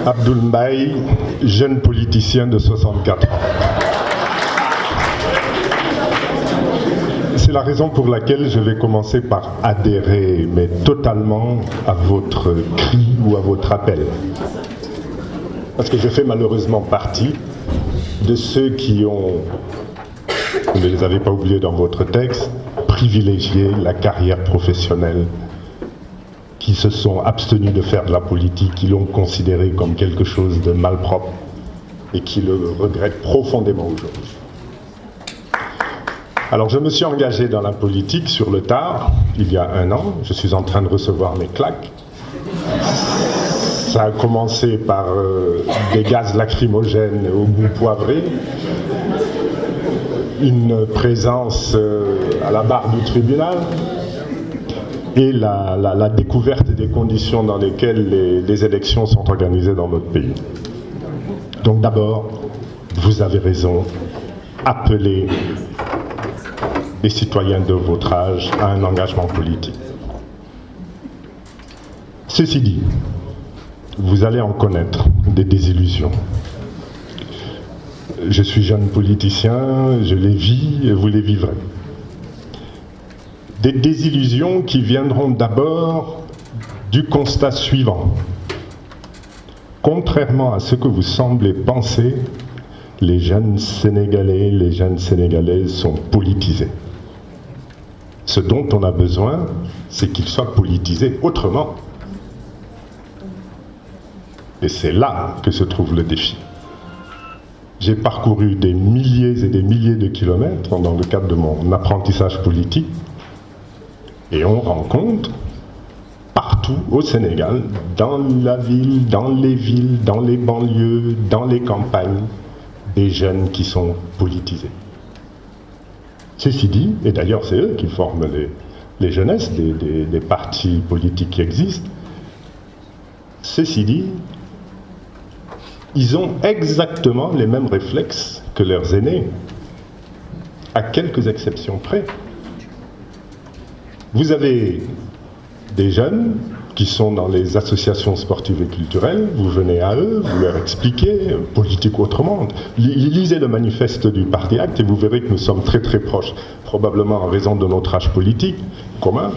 Abdoul Mbaye, jeune politicien de 64 ans. C'est la raison pour laquelle je vais commencer par adhérer, mais totalement, à votre cri ou à votre appel. Parce que je fais malheureusement partie de ceux qui ont, vous ne les avez pas oubliés dans votre texte, privilégié la carrière professionnelle, qui se sont abstenus de faire de la politique, qui l'ont considéré comme quelque chose de malpropre et qui le regrettent profondément aujourd'hui. Alors je me suis engagé dans la politique sur le tard, il y a 1 an, je suis en train de recevoir mes claques. Ça a commencé par des gaz lacrymogènes au goût poivré, une présence à la barre du tribunal et la découverte des conditions dans lesquelles les élections sont organisées dans notre pays. Donc d'abord, vous avez raison, appelez les citoyens de votre âge à un engagement politique. Ceci dit, vous allez en connaître des désillusions. Je suis jeune politicien, je les vis et vous les vivrez. Des désillusions qui viendront d'abord du constat suivant. Contrairement à ce que vous semblez penser, les jeunes Sénégalais, les jeunes Sénégalaises sont politisés. Ce dont on a besoin, c'est qu'ils soient politisés autrement. Et c'est là que se trouve le défi. J'ai parcouru des milliers et des milliers de kilomètres dans le cadre de mon apprentissage politique et on rencontre partout au Sénégal, dans la ville, dans les villes, dans les banlieues, dans les campagnes, des jeunes qui sont politisés. Ceci dit, et d'ailleurs c'est eux qui forment les jeunesses des partis politiques qui existent, ceci dit, ils ont exactement les mêmes réflexes que leurs aînés, à quelques exceptions près. Vous avez des jeunes qui sont dans les associations sportives et culturelles, vous venez à eux, vous leur expliquez, politique autrement. Lisez le manifeste du Parti Acte et vous verrez que nous sommes très très proches, probablement en raison de notre âge politique commun.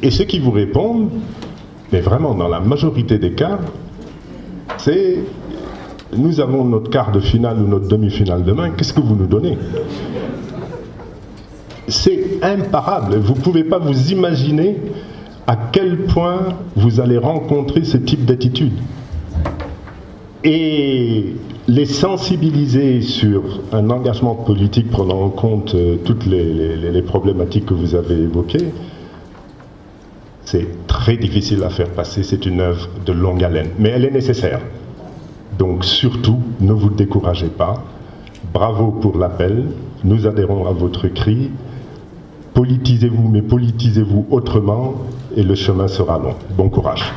Et ceux qui vous répondent, mais vraiment dans la majorité des cas, c'est « nous avons notre quart de finale ou notre demi-finale demain, qu'est-ce que vous nous donnez ?» C'est imparable, vous ne pouvez pas vous imaginer à quel point vous allez rencontrer ce type d'attitude. Et les sensibiliser sur un engagement politique prenant en compte toutes les problématiques que vous avez évoquées, c'est très difficile à faire passer, c'est une œuvre de longue haleine, mais elle est nécessaire. Donc surtout, ne vous découragez pas. Bravo pour l'appel, nous adhérons à votre cri. Politisez-vous, mais politisez-vous autrement et le chemin sera long. Bon courage.